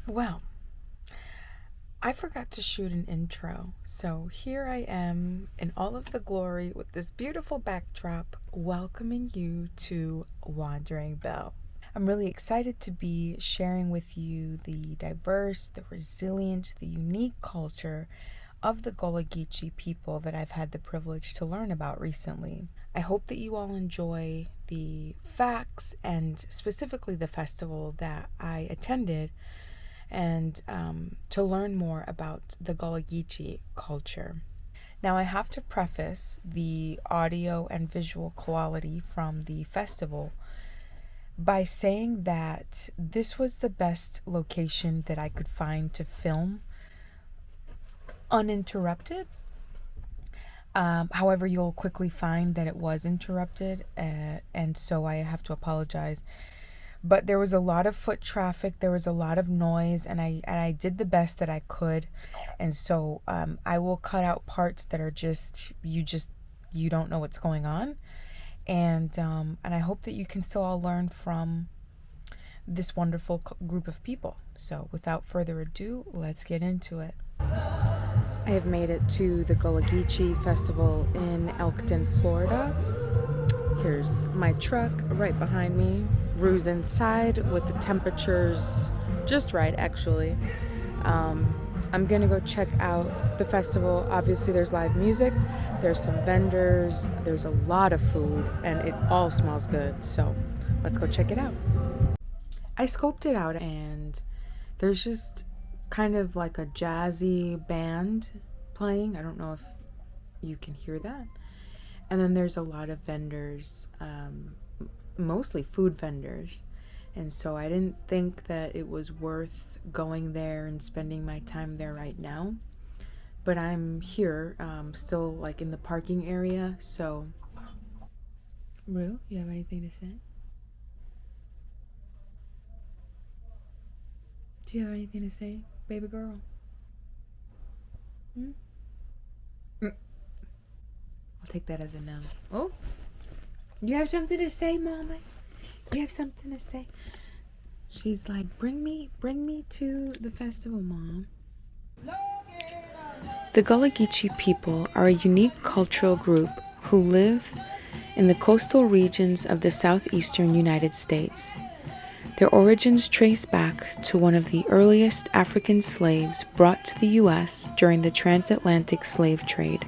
Well, I forgot to shoot an intro, so here I am in all of the glory with this beautiful backdrop, welcoming you to Wandering Belle. I'm really excited to be sharing with you the diverse, the resilient, the unique culture of the Gullah Geechee people that I've had the privilege to learn about recently. I hope that you all enjoy the facts and specifically the festival that I attended and to learn more about the Gullah Geechee culture. Now, I have to preface the audio and visual quality from the festival by saying that this was the best location that I could find to film uninterrupted. However, you'll quickly find that it was interrupted, and so I have to apologize. But there was a lot of foot traffic, there was a lot of noise, and I did the best that I could. And so I will cut out parts that are you don't know what's going on. And I hope that you can still all learn from this wonderful group of people. So without further ado, let's get into it. I have made it to the Gullah Geechee Festival in Elkton, Florida. Here's my truck right behind me. Rue's inside with the temperatures just right, actually. I'm gonna go check out the festival. Obviously, there's live music, there's some vendors, there's a lot of food, and it all smells good. So let's go check it out. I scoped it out, and there's just kind of like a jazzy band playing. I don't know if you can hear that. And then there's a lot of vendors, mostly food vendors. And so I didn't think that it was worth going there and spending my time there right now. But I'm here, still like in the parking area. So, Rue, you have anything to say? Do you have anything to say, baby girl? I'll take that as a no. Oh, you have something to say, mamas? You have something to say? She's like, bring me to the festival, Mom. The Gullah Geechee people are a unique cultural group who live in the coastal regions of the southeastern United States. Their origins trace back to one of the earliest African slaves brought to the U.S. during the transatlantic slave trade,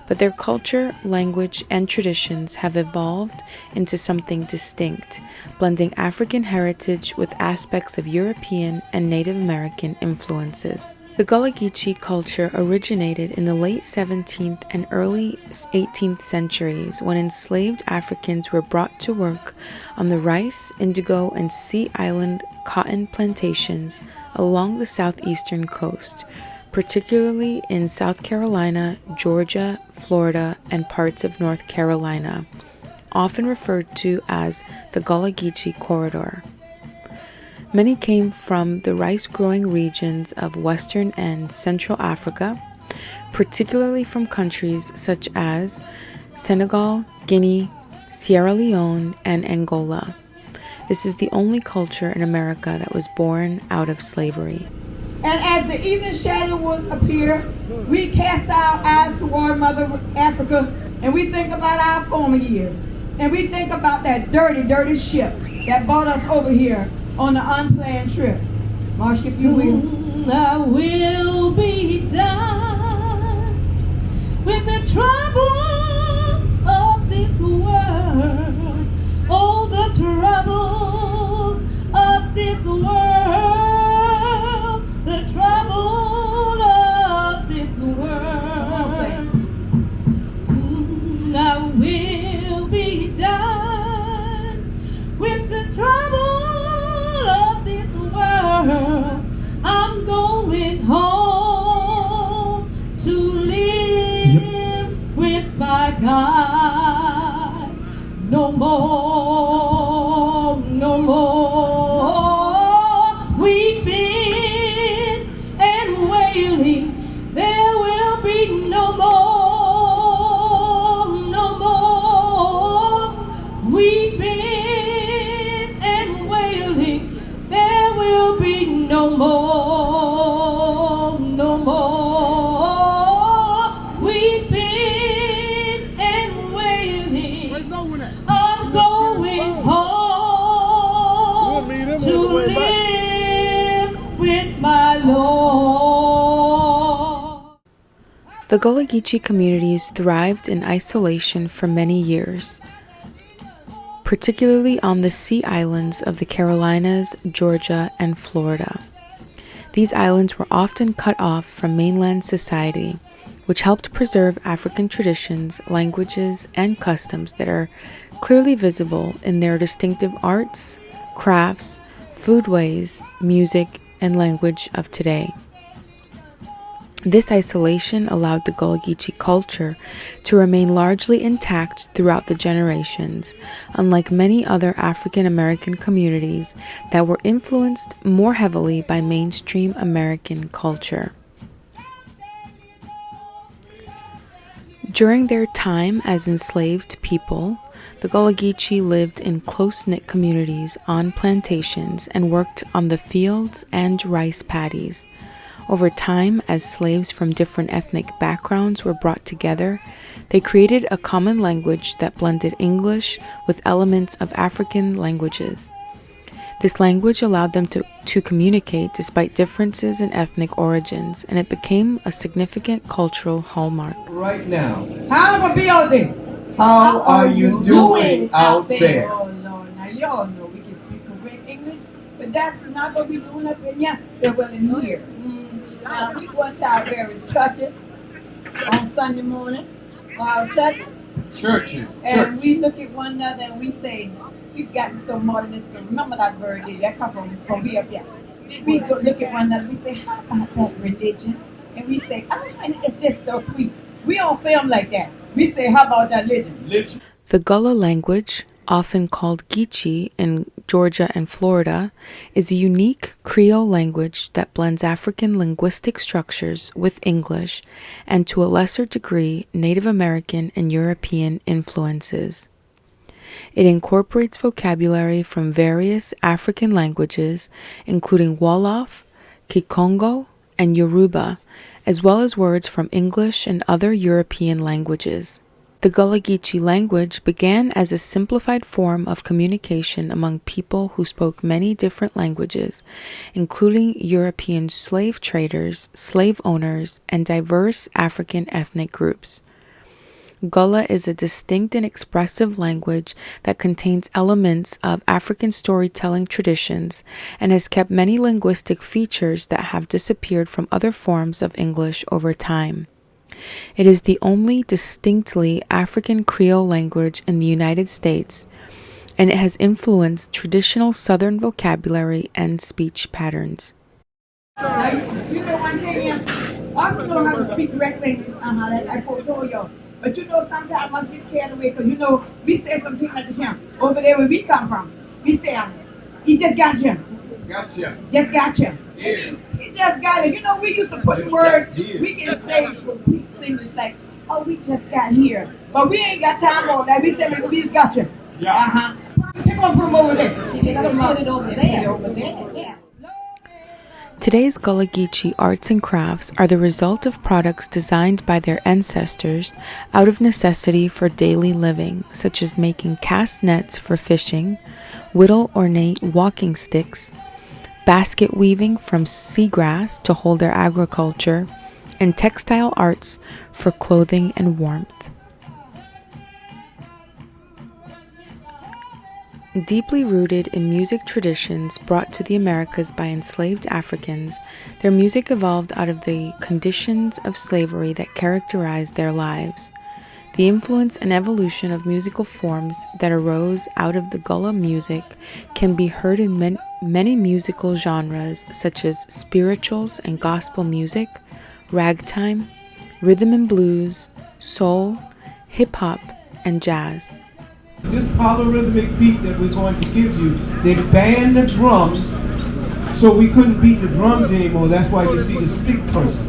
but their culture, language, and traditions have evolved into something distinct, blending African heritage with aspects of European and Native American influences. The Gullah Geechee culture originated in the late 17th and early 18th centuries when enslaved Africans were brought to work on the rice, indigo, and Sea Island cotton plantations along the southeastern coast, particularly in South Carolina, Georgia, Florida, and parts of North Carolina, often referred to as the Gullah Geechee Corridor. Many came from the rice-growing regions of Western and Central Africa, particularly from countries such as Senegal, Guinea, Sierra Leone, and Angola. This is the only culture in America that was born out of slavery. And as the evening shadow would appear, we cast our eyes toward Mother Africa, and we think about our former years. And we think about that dirty, dirty ship that brought us over here on the unplanned trip. Marsh, if you will. Soon I will be done with the trouble of this world. Oh, the trouble of this world. The trouble of this world. Soon I will be done with the trouble of this world. I'm going home to live with my God. No more, no more weeping and wailing. There will be no more, no more weeping and wailing. There will be no more. The Gullah Geechee communities thrived in isolation for many years, particularly on the sea islands of the Carolinas, Georgia, and Florida. These islands were often cut off from mainland society, which helped preserve African traditions, languages, and customs that are clearly visible in their distinctive arts, crafts, foodways, music, and language of today. This isolation allowed the Gullah Geechee culture to remain largely intact throughout the generations, unlike many other African American communities that were influenced more heavily by mainstream American culture. During their time as enslaved people, the Gullah Geechee lived in close-knit communities on plantations and worked on the fields and rice paddies. Over time, as slaves from different ethnic backgrounds were brought together, they created a common language that blended English with elements of African languages. This language allowed them to communicate despite differences in ethnic origins, and it became a significant cultural hallmark. Right now, How of a building? how are you doing out there? Oh Lord, now y'all know we can speak correct English, but that's not what we're doing up in here. They're well in here. Now we go into our various churches on Sunday morning, our churches, and we look at one another and we say, we've gotten so modernistic. Remember that word there, that come from we up here. We go look at one another, we say, how about that religion? And we say, oh, and it's just so sweet. We don't say them like that. We say, how about that religion? The Gullah language, often called Geechee in Georgia and Florida, is a unique Creole language that blends African linguistic structures with English and, to a lesser degree, Native American and European influences. It incorporates vocabulary from various African languages, including Wolof, Kikongo, and Yoruba, as well as words from English and other European languages. The Gullah Geechee language began as a simplified form of communication among people who spoke many different languages, including European slave traders, slave owners, and diverse African ethnic groups. Gullah is a distinct and expressive language that contains elements of African storytelling traditions and has kept many linguistic features that have disappeared from other forms of English over time. It is the only distinctly African Creole language in the United States, and it has influenced traditional Southern vocabulary and speech patterns. Now, you know one thing here, us know how to speak correct English, like I told y'all. But you know, sometimes I must get carried away, because you know, we say something like this here. Over there where we come from, we say, he just got here. Gotcha. Just got you. Yeah. He just got it. You know, we used to put words, we can say for peace English like, oh, we just got here. But we ain't got time for that. We say, we just got you. Yeah. Uh-huh. You're going to put them over there. You can put it over there. Over there. Yeah. Today's Gullah Geechee arts and crafts are the result of products designed by their ancestors out of necessity for daily living, such as making cast nets for fishing, whittle ornate walking sticks, basket weaving from seagrass to hold their agriculture, and textile arts for clothing and warmth. Deeply rooted in music traditions brought to the Americas by enslaved Africans, their music evolved out of the conditions of slavery that characterized their lives. The influence and evolution of musical forms that arose out of the Gullah music can be heard in many musical genres, such as spirituals and gospel music, ragtime, rhythm and blues, soul, hip-hop, and jazz. This polyrhythmic beat that we're going to give you, they banned the drums, so we couldn't beat the drums anymore. That's why you see the stick person.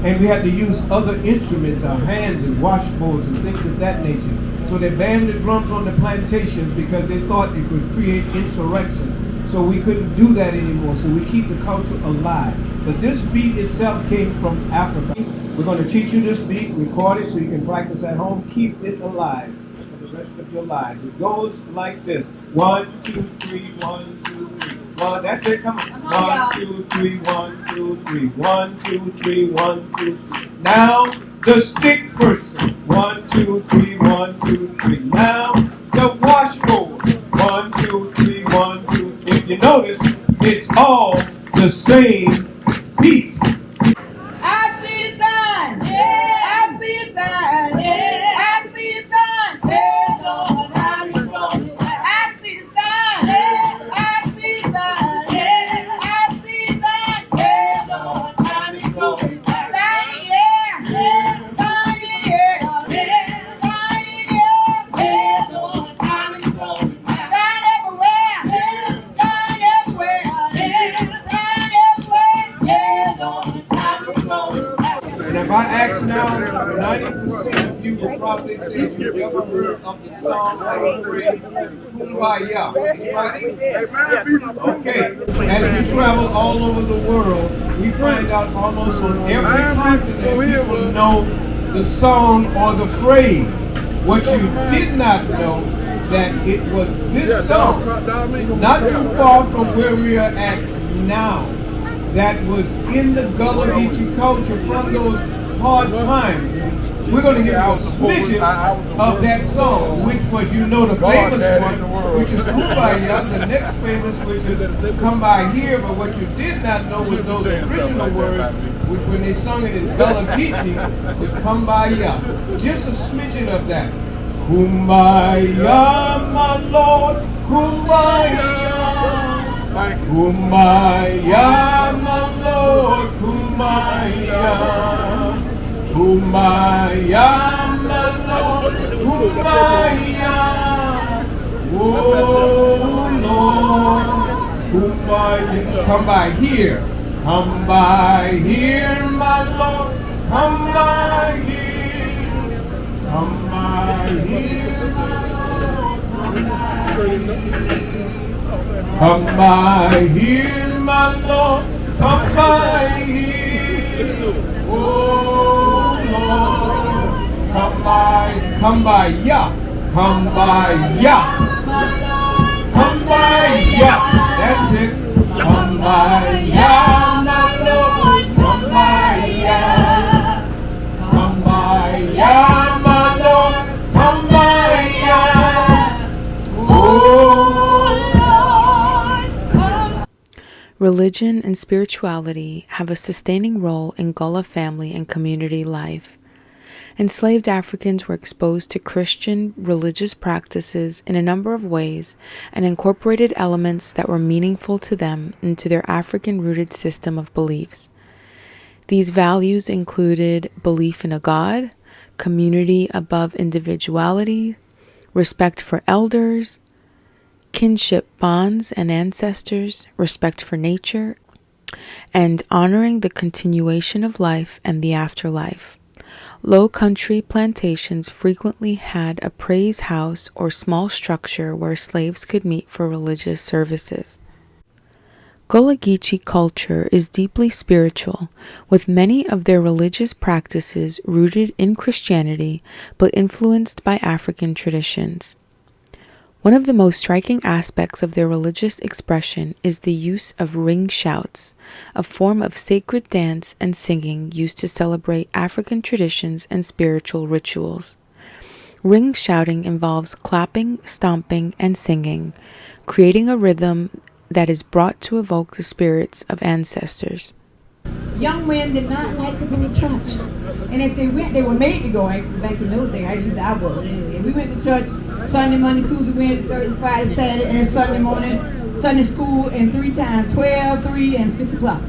And we had to use other instruments, our hands and washboards and things of that nature. So they banned the drums on the plantations because they thought it would create insurrections. So we couldn't do that anymore. So we keep the culture alive. But this beat itself came from Africa. We're going to teach you this beat, record it so you can practice at home. Keep it alive for the rest of your lives. It goes like this. 1, 2, 3, 1, 2, 3. 1, that's it, come on. 1, 2, 3, 1, 2, 3. 1, 2, 3, 1, 2, 3. Now, the stick person. 1, 2, 3, 1, 2, 3. Now the washboard. 1, 2, 3, 1, 2. If you notice, it's all the same beat. I see the sign. I see the sign. I see the sign. There's no time is wrong. I see the sign. I see the sign. I see the sign. There's no time is wrong. Sign, yeah. Sign, yeah. Sign, yeah. There's no time is wrong. Sign everywhere. Sign everywhere. Sign everywhere. There's no time is wrong. And if I ask now, 90% of you will probably say you've ever heard of the song or phrase Kumbaya. Anybody? Okay. As we travel all over the world, we find out almost on every continent people know the song or the phrase. What you did not know that it was this song, not too far from where we are at now, that was in the Gullah Geechee culture from those hard times. We're going to hear a smidgen of that song, which was, you know, the famous one, which is Kumbaya, the next famous, which is Come By Here, but what you did not know was those original words, which when they sung it in Gullah Geechee, was Come By Ya. Just a smidgen of that. Kumbaya, my Lord, Kumbaya. Kumbaya, my Lord, Kumbaya. Kumbaya, my Lord, Kumbaya. Oh Lord, Kumbaya. Come by here. Come by here, my Lord. Come by here. Come by here, my Lord. Come by here, my Lord, come by here. Oh Lord, come by ya, come by ya, come by ya. That's it. Come by ya, my Lord, come by ya, come by ya, my Lord, come by ya. Oh. Religion and spirituality have a sustaining role in Gullah family and community life. Enslaved Africans were exposed to Christian religious practices in a number of ways and incorporated elements that were meaningful to them into their African-rooted system of beliefs. These values included belief in a God, community above individuality, respect for elders, kinship bonds and ancestors, respect for nature, and honoring the continuation of life and the afterlife. Low country plantations frequently had a praise house or small structure where slaves could meet for religious services. Gullah Geechee culture is deeply spiritual, with many of their religious practices rooted in Christianity but influenced by African traditions. One of the most striking aspects of their religious expression is the use of ring shouts, a form of sacred dance and singing used to celebrate African traditions and spiritual rituals. Ring shouting involves clapping, stomping, and singing, creating a rhythm that is brought to evoke the spirits of ancestors. Young men did not like to go to church. And if they went, they were made to go. Back in those days, I was anyway. We went to church Sunday, Monday, Tuesday, Wednesday, Thursday, Friday, Saturday, and Sunday morning, Sunday school, and 3 times, 12, 3, and 6 o'clock.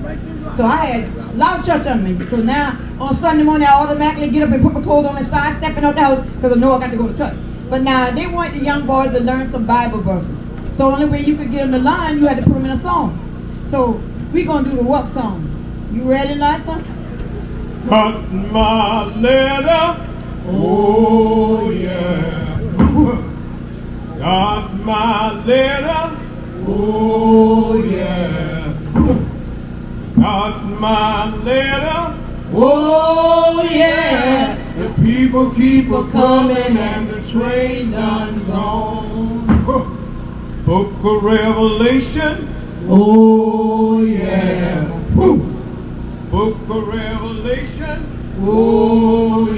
So I had a lot of church on me. Because now, on Sunday morning, I automatically get up and put my clothes on and start stepping out the house because I know I got to go to church. But now, they want the young boys to learn some Bible verses. So the only way you could get them to line, you had to put them in a song. So we're going to do the what song? You ready, Liza? Got my letter, oh yeah. Got my letter, oh yeah. Got my letter, Oh yeah. the people keep a coming and the train done gone. Book of Revelation, Oh yeah. Book of Revelation, oh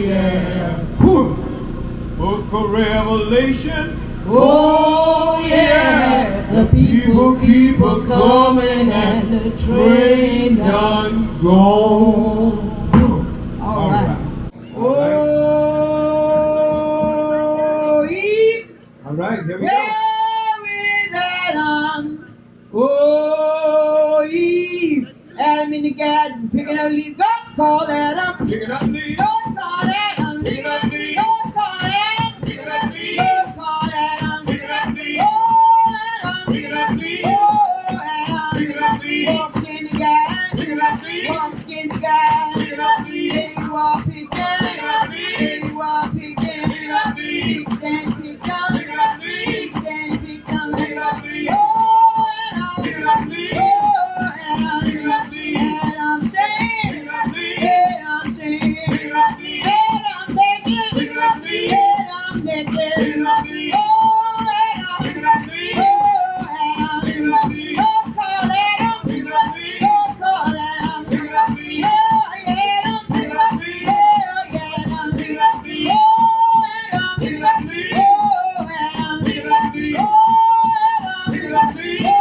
revelation. Oh yeah, the people keep a coming and the train done gone. All right. Oh, Eve, All right, here we go. where is Adam? Oh, Eve, Adam in the garden, picking up leaves. Go call Adam. Pick it up, please. Go call Adam. Pick it up, please. Go call Adam. Pick it up, please. Go call Adam. Pick it up, please. Oh, Adam. Pick it up, please. Oh, Adam. Pick it up, please. Walk in the garden. Pick it up, please. Walk in the garden. Pick it up, please. Hey, walk picking. Pick it up, please. Hey, walk picking. Pick it up, please. Pick and pick down. Pick it up, please. Pick and pick down. Pick it up, please. Oh, Adam. Pick it up, please. Oh, Adam. Pick it up, please. Adam saying. Pick it up, please. Adam saying. Pick it up, please. Adam naked. Pick it up, please. Adam naked. Pick it up, please. Oh, Pick Adam. it up, please. Oh, Pick it Adam. up, please. Go call Adam. Pick it up, please. Go call Adam. Pick it up, please. Oh, Adam. Pick it up, please. Oh, Adam. Pick it up, please. Oh, Adam. Pick it up, please. Oh, Adam. Pick it up, please. Oh, Adam. Pick it up, please. Oh,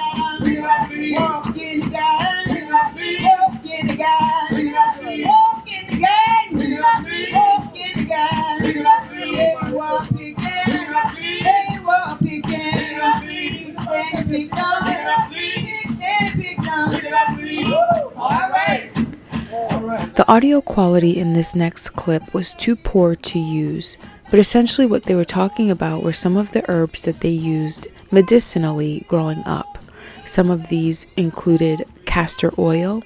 Adam. Pick it up, please. Walk in the garden. Pick it up, please. Walk in the garden. Pick it up, please. Walk in the garden. Pick it up, please. Walk in the garden. Pick it up, please. Hey, walk picking. Pick it up, please. Hey, walk Pick picking. it up, please. Pick and pick down. Pick it up, please. Pick and pick down. Pick it up, please. All right. All right. The audio quality in this next clip was too poor to use, but essentially what they were talking about were some of the herbs that they used medicinally growing up. Some of these included castor oil,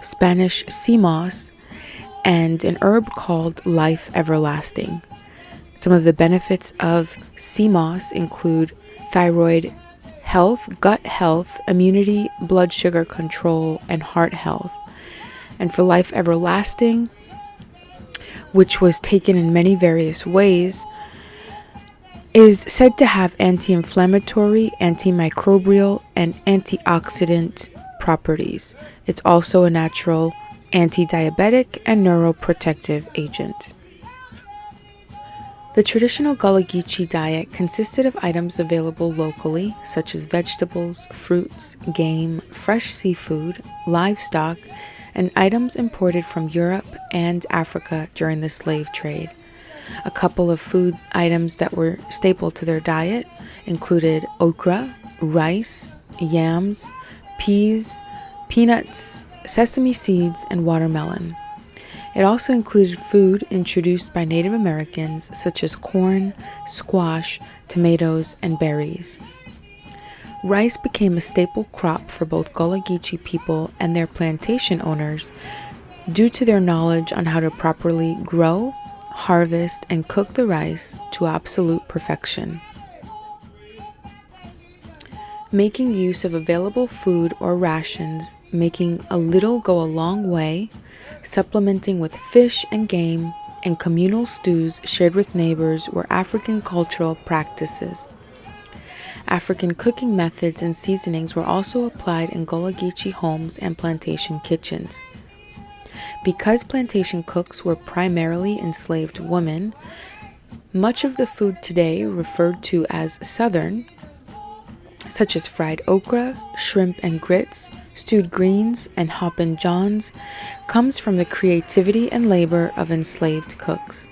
Spanish sea moss, and an herb called life everlasting. Some of the benefits of sea moss include thyroid health, gut health, immunity, blood sugar control, and heart health. And for life everlasting, which was taken in many various ways, is said to have anti-inflammatory, antimicrobial, and antioxidant properties. It's also a natural anti-diabetic and neuroprotective agent. The traditional Gullah Geechee diet consisted of items available locally, such as vegetables, fruits, game, fresh seafood, livestock, and items imported from Europe and Africa during the slave trade. A couple of food items that were staple to their diet included okra, rice, yams, peas, peanuts, sesame seeds, and watermelon. It also included food introduced by Native Americans such as corn, squash, tomatoes, and berries. Rice became a staple crop for both Gullah Geechee people and their plantation owners due to their knowledge on how to properly grow, harvest, and cook the rice to absolute perfection. Making use of available food or rations, making a little go a long way, supplementing with fish and game, and communal stews shared with neighbors were African cultural practices. African cooking methods and seasonings were also applied in Gullah Geechee homes and plantation kitchens. Because plantation cooks were primarily enslaved women, much of the food today referred to as Southern, such as fried okra, shrimp and grits, stewed greens, and hoppin' johns, comes from the creativity and labor of enslaved cooks.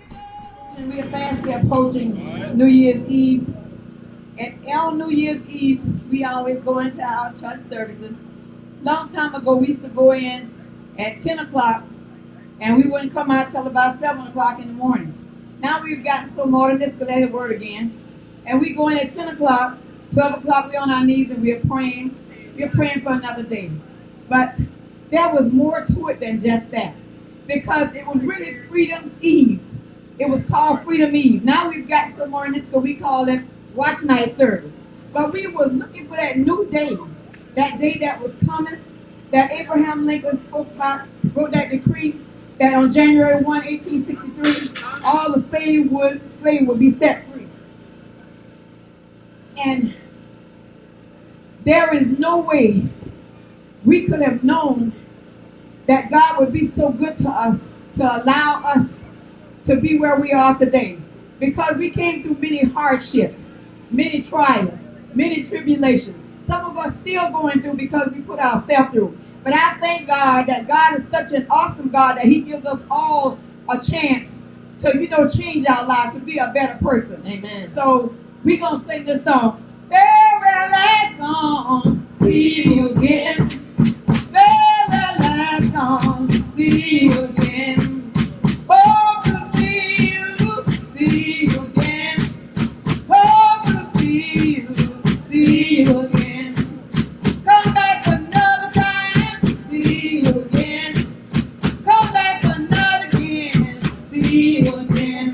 We are fastly approaching New Year's Eve. And on New Year's Eve, we always go into our church services. Long time ago, we used to go in at 10 o'clock, and we wouldn't come out till about 7 o'clock in the mornings. Now we've gotten so modernistic, that word again. And we go in at 10 o'clock, 12 o'clock, we're on our knees and we're praying. We're praying for another day. But there was more to it than just that. Because it was really Freedom's Eve. It was called Freedom Eve. Now we've got so modernistic, we call it watch night service. But we were looking for that new day. That day that was coming. That Abraham Lincoln spoke about, wrote that decree that on January 1, 1863, all the slaves would be set free. And there is no way we could have known that God would be so good to us to allow us to be where we are today. because we came through many hardships, many trials, many tribulations. Some of us still going through because we put ourselves through. But I thank God that God is such an awesome God that He gives us all a chance to, change our life, to be a better person. Amen. So we're going to sing this song. Farewell, last gone, see you again. Farewell, last gone, see you again. Hope to see you again. Hope to see you again. Come back another time, see you again. Come back another again, see you again.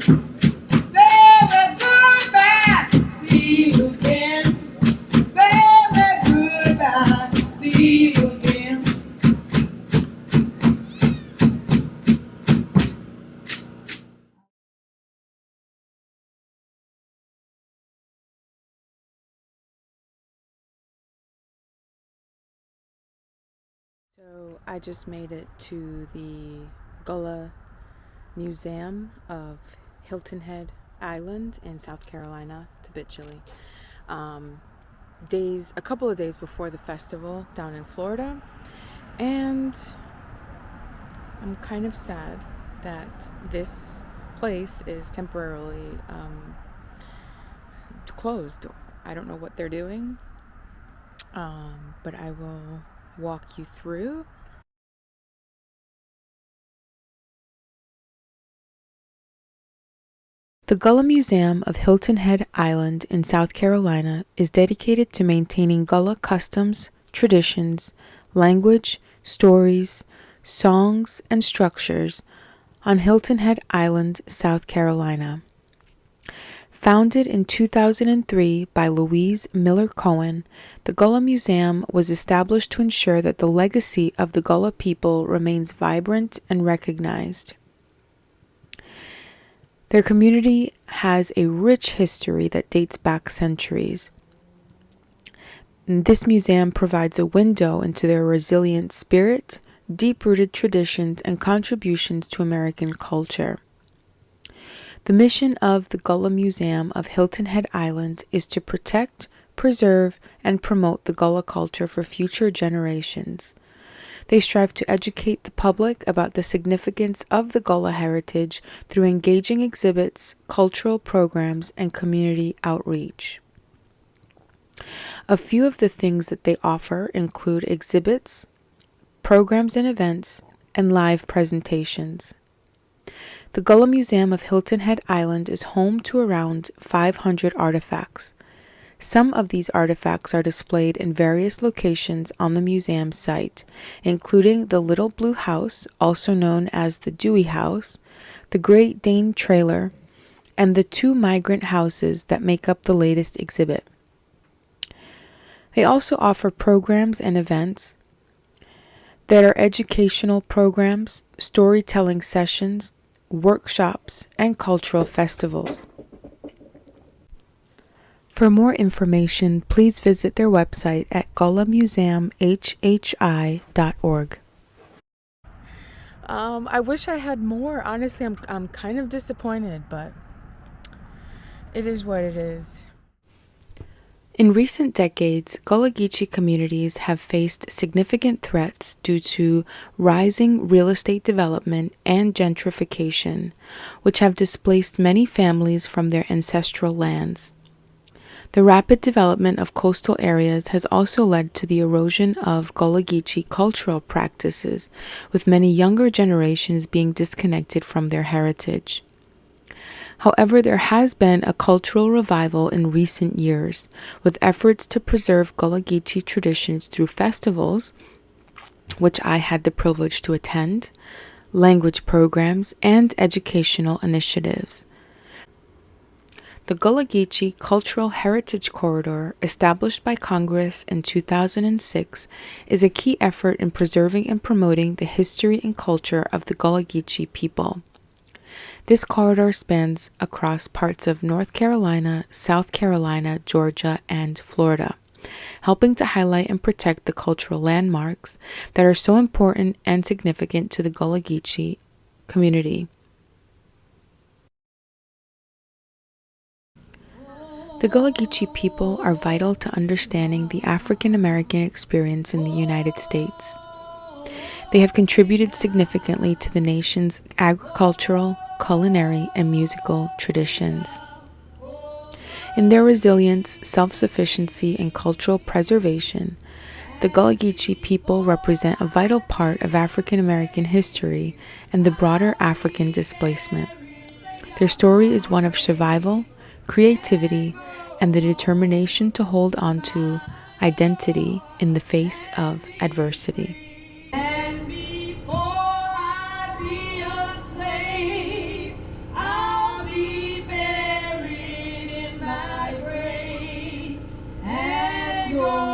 Farewell, goodbye, see you again. Farewell, goodbye, see you again. So I just made it to the Gullah Museum of Hilton Head Island in South Carolina. It's a bit chilly. A couple of days before the festival down in Florida, and I'm kind of sad that this place is temporarily closed. I don't know what they're doing, but I will walk you through. The Gullah Museum of Hilton Head Island in South Carolina is dedicated to maintaining Gullah customs, traditions, language, stories, songs, and structures on Hilton Head Island, South Carolina. Founded in 2003 by Louise Miller Cohen, the Gullah Museum was established to ensure that the legacy of the Gullah people remains vibrant and recognized. Their community has a rich history that dates back centuries. And this museum provides a window into their resilient spirit, deep-rooted traditions, and contributions to American culture. The mission of the Gullah Museum of Hilton Head Island is to protect, preserve, and promote the Gullah culture for future generations. They strive to educate the public about the significance of the Gullah heritage through engaging exhibits, cultural programs, and community outreach. A few of the things that they offer include exhibits, programs and events, and live presentations. The Gullah Museum of Hilton Head Island is home to around 500 artifacts. Some of these artifacts are displayed in various locations on the museum site, including the Little Blue House, also known as the Dewey House, the Great Dane Trailer, and the 2 migrant houses that make up the latest exhibit. They also offer programs and events that are educational programs, storytelling sessions, workshops, and cultural festivals. For more information, please visit their website at gullahmuseumhhi.org. I wish I had more. Honestly, I'm kind of disappointed, but it is what it is. In recent decades, Gullah Geechee communities have faced significant threats due to rising real estate development and gentrification, which have displaced many families from their ancestral lands. The rapid development of coastal areas has also led to the erosion of Gullah Geechee cultural practices, with many younger generations being disconnected from their heritage. However, there has been a cultural revival in recent years, with efforts to preserve Gullah Geechee traditions through festivals, which I had the privilege to attend, language programs, and educational initiatives. The Gullah Geechee Cultural Heritage Corridor, established by Congress in 2006, is a key effort in preserving and promoting the history and culture of the Gullah Geechee people. This corridor spans across parts of North Carolina, South Carolina, Georgia, and Florida, helping to highlight and protect the cultural landmarks that are so important and significant to the Gullah Geechee community. The Gullah Geechee people are vital to understanding the African American experience in the United States. They have contributed significantly to the nation's agricultural, culinary, and musical traditions. In their resilience, self-sufficiency, and cultural preservation, the Gullah Geechee people represent a vital part of African American history and the broader African displacement. Their story is one of survival, creativity, and the determination to hold on to identity in the face of adversity. And before I be a slave, I'll be buried in my grave, and your